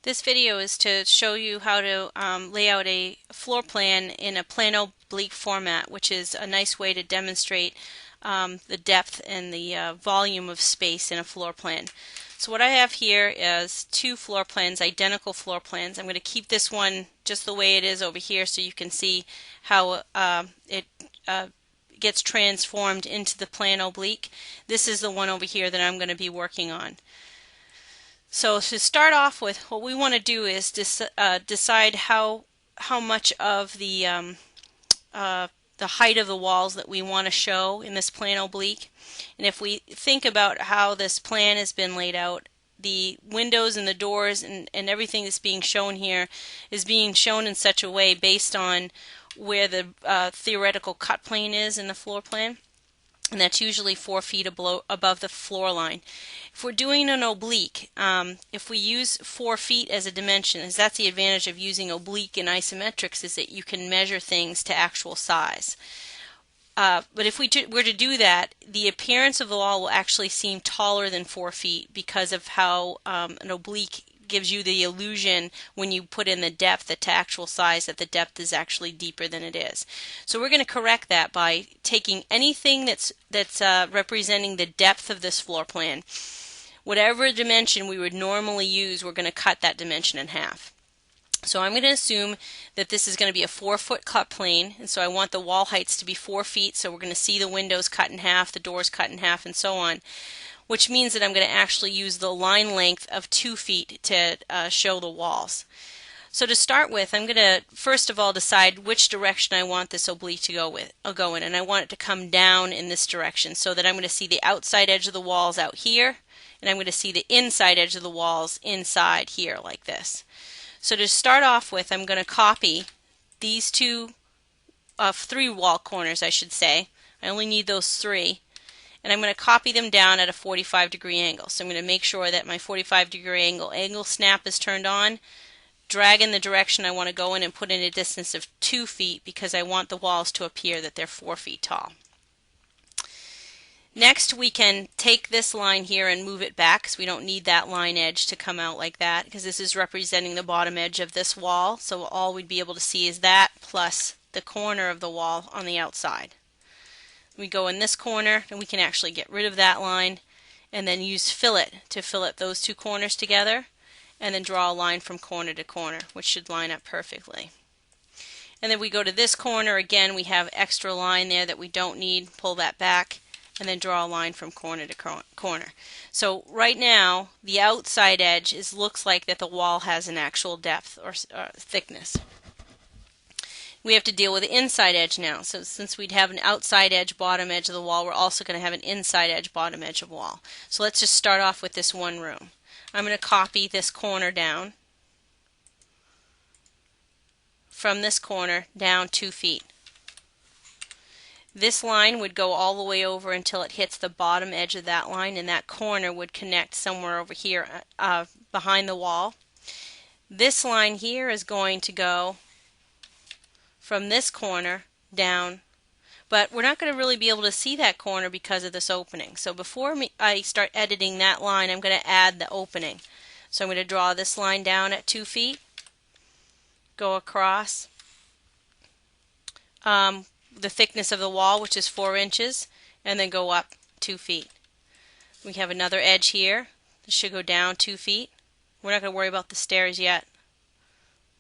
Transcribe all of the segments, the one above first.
This video is to show you how to lay out a floor plan in a Planoblique format, which is a nice way to demonstrate the depth and the volume of space in a floor plan. So what I have here is two floor plans, identical floor plans. I'm going to keep this one just the way it is over here so you can see how it gets transformed into the Planoblique. This is the one over here that I'm going to be working on. So to start off with, what we want to do is decide how much of the height of the walls that we want to show in this Planoblique. And if we think about how this plan has been laid out, the windows and the doors and everything that's being shown here is being shown in such a way based on where the theoretical cut plane is in the floor plan. And that's usually 4 feet above the floor line. If we're doing an oblique, if we use 4 feet as a dimension, as that's the advantage of using oblique and isometrics, is that you can measure things to actual size. But if we were to do that, the appearance of the wall will actually seem taller than 4 feet because of how an oblique gives you the illusion when you put in the depth to actual size that the depth is actually deeper than it is. So we're going to correct that by taking anything that's representing the depth of this floor plan. Whatever dimension we would normally use, we're going to cut that dimension in half. So I'm going to assume that this is going to be a 4-foot cut plane, and so I want the wall heights to be 4 feet, so we're going to see the windows cut in half, the doors cut in half, and so on, which means that I'm going to actually use the line length of 2 feet to show the walls. So to start with, I'm going to first of all decide which direction I want this oblique to go in, and I want it to come down in this direction so that I'm going to see the outside edge of the walls out here, and I'm going to see the inside edge of the walls inside here like this. So to start off with, I'm going to copy these three wall corners, I should say. I only need those 3. And I'm going to copy them down at a 45-degree angle. So I'm going to make sure that my 45-degree angle snap is turned on, drag in the direction I want to go in, and put in a distance of 2 feet because I want the walls to appear that they're 4 feet tall. Next, we can take this line here and move it back because we don't need that line edge to come out like that because this is representing the bottom edge of this wall. So all we'd be able to see is that plus the corner of the wall on the outside. We go in this corner and we can actually get rid of that line and then use fillet to fillet those 2 corners together and then draw a line from corner to corner, which should line up perfectly. And then we go to this corner again, we have extra line there that we don't need, pull that back and then draw a line from corner to corner. So right now the outside edge looks like that the wall has an actual depth or thickness. We have to deal with the inside edge now. So since we'd have an outside edge, bottom edge of the wall, we're also going to have an inside edge, bottom edge of wall. So let's just start off with this one room. I'm going to copy this corner down from this corner down 2 feet. This line would go all the way over until it hits the bottom edge of that line, and that corner would connect somewhere over here behind the wall. This line here is going to go from this corner down, but we're not going to really be able to see that corner because of this opening. So before I start editing that line, I'm going to add the opening. So I'm going to draw this line down at 2 feet, go across the thickness of the wall, which is 4 inches, and then go up 2 feet. We have another edge here. This should go down 2 feet. We're not going to worry about the stairs yet.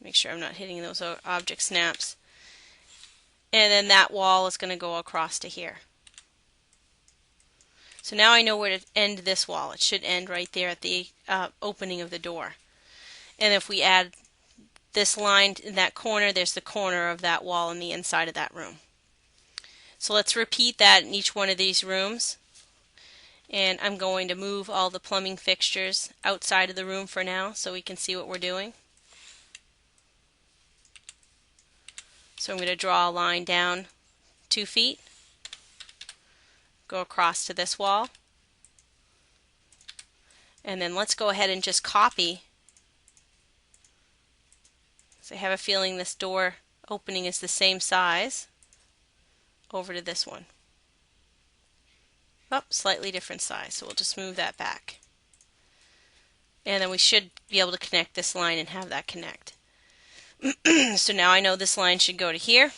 Make sure I'm not hitting those object snaps. And then that wall is going to go across to here. So now I know where to end this wall. It should end right there at the opening of the door. And if we add this line in that corner, there's the corner of that wall on the inside of that room. So let's repeat that in each one of these rooms. And I'm going to move all the plumbing fixtures outside of the room for now so we can see what we're doing. So I'm going to draw a line down 2 feet, go across to this wall, and then let's go ahead and just copy. So I have a feeling this door opening is the same size over to this one. Oh, slightly different size, so we'll just move that back. And then we should be able to connect this line and have that connect. So now I know this line should go to here,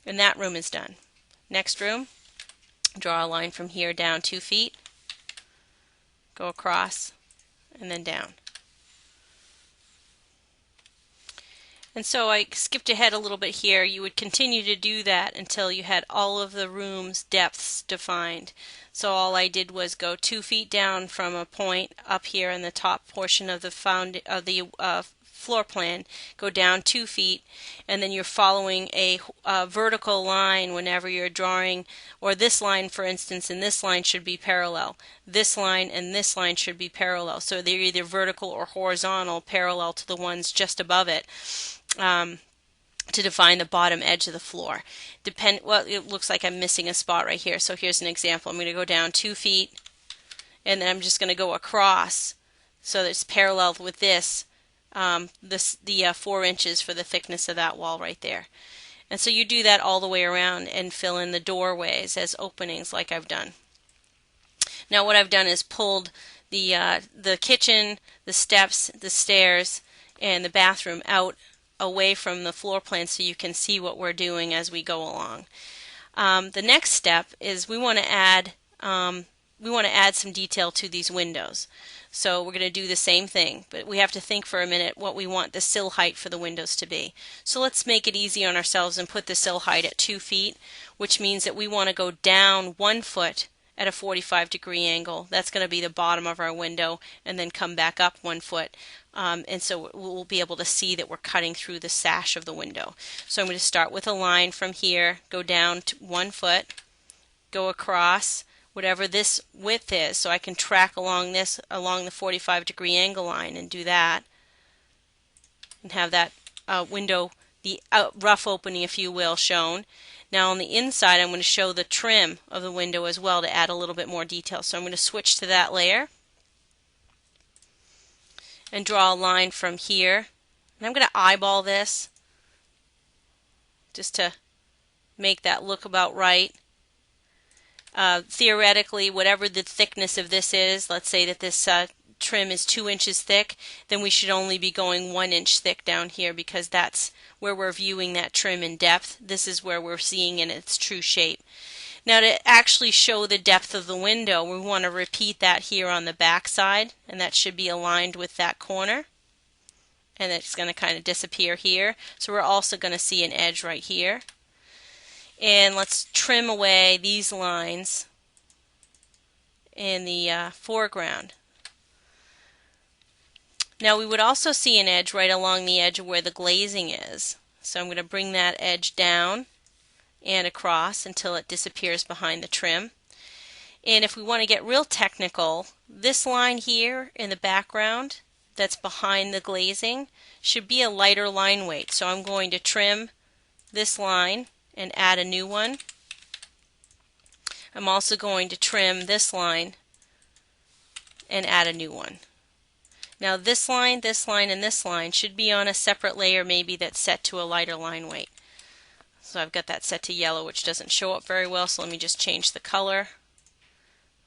and that room is done. Next room, draw a line from here down 2 feet, go across, and then down. And so I skipped ahead a little bit here. You would continue to do that until you had all of the room's depths defined. So all I did was go 2 feet down from a point up here in the top portion of the floor plan, go down 2 feet, and then you're following a vertical line whenever you're drawing, or this line for instance, and this line should be parallel. This line and this line should be parallel. So they're either vertical or horizontal, parallel to the ones just above it. To define the bottom edge of the floor. Well, it looks like I'm missing a spot right here. So here's an example. I'm going to go down 2 feet, and then I'm just going to go across so that it's parallel with this, the 4 inches for the thickness of that wall right there. And so you do that all the way around and fill in the doorways as openings like I've done. Now what I've done is pulled the kitchen, the steps, the stairs, and the bathroom out away from the floor plan so you can see what we're doing as we go along. The next step is we want to add some detail to these windows. So we're going to do the same thing, but we have to think for a minute what we want the sill height for the windows to be. So let's make it easy on ourselves and put the sill height at 2 feet, which means that we want to go down 1 foot at a 45-degree angle. That's going to be the bottom of our window, and then come back up 1 foot. And so we'll be able to see that we're cutting through the sash of the window. So I'm going to start with a line from here, go down to 1 foot, go across whatever this width is, so I can track along the 45-degree angle line and do that, and have that window, the rough opening if you will, shown. Now on the inside I'm going to show the trim of the window as well to add a little bit more detail. So I'm going to switch to that layer and draw a line from here. And I'm going to eyeball this just to make that look about right. Theoretically, whatever the thickness of this is, let's say that this trim is 2 inches thick, then we should only be going 1 inch thick down here, because that's where we're viewing that trim in depth. This is where we're seeing in its true shape. Now to actually show the depth of the window, we want to repeat that here on the back side, and that should be aligned with that corner, and it's going to kind of disappear here. So we're also going to see an edge right here. And let's trim away these lines in the foreground. Now we would also see an edge right along the edge of where the glazing is. So I'm going to bring that edge down and across until it disappears behind the trim. And if we want to get real technical, this line here in the background that's behind the glazing should be a lighter line weight. So I'm going to trim this line and add a new one. I'm also going to trim this line and add a new one. Now this line, and this line should be on a separate layer maybe that's set to a lighter line weight. So I've got that set to yellow, which doesn't show up very well, so let me just change the color.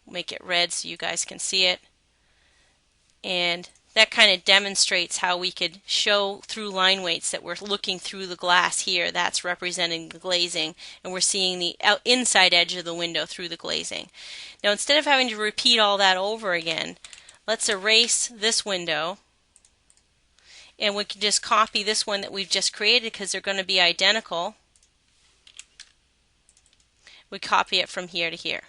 Make it red so you guys can see it. And that kind of demonstrates how we could show through line weights that we're looking through the glass here. That's representing the glazing, and we're seeing the inside edge of the window through the glazing. Now instead of having to repeat all that over again, let's erase this window, and we can just copy this one that we've just created because they're going to be identical. We copy it from here to here.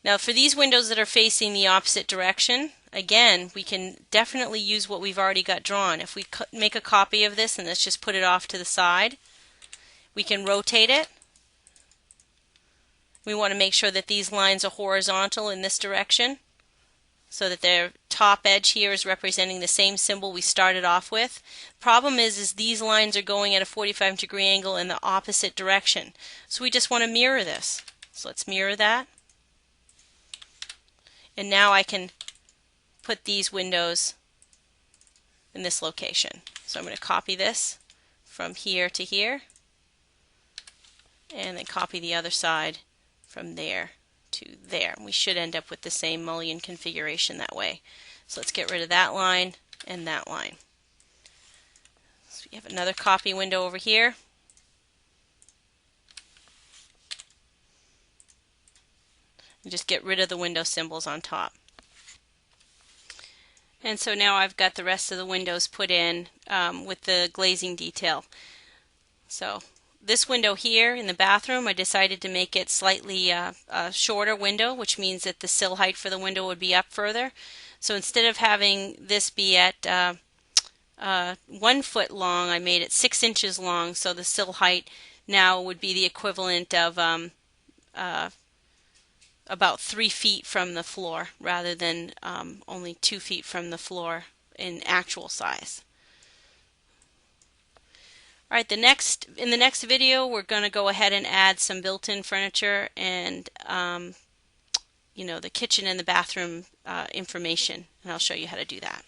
Now for these windows that are facing the opposite direction, again, we can definitely use what we've already got drawn. If we make a copy of this and let's just put it off to the side, we can rotate it. We want to make sure that these lines are horizontal in this direction, so that their top edge here is representing the same symbol we started off with. Problem is these lines are going at a 45-degree angle in the opposite direction. So we just want to mirror this. So let's mirror that. And now I can put these windows in this location. So I'm going to copy this from here to here, and then copy the other side from there to there. We should end up with the same mullion configuration that way. So let's get rid of that line and that line. So we have another copy window over here. And just get rid of the window symbols on top. And so now I've got the rest of the windows put in with the glazing detail. So this window here in the bathroom, I decided to make it slightly a shorter window, which means that the sill height for the window would be up further. So instead of having this be at 1 foot long, I made it 6 inches long, so the sill height now would be the equivalent of about 3 feet from the floor rather than only 2 feet from the floor in actual size. Alright, in the next video we're going to go ahead and add some built-in furniture and the kitchen and the bathroom information, and I'll show you how to do that.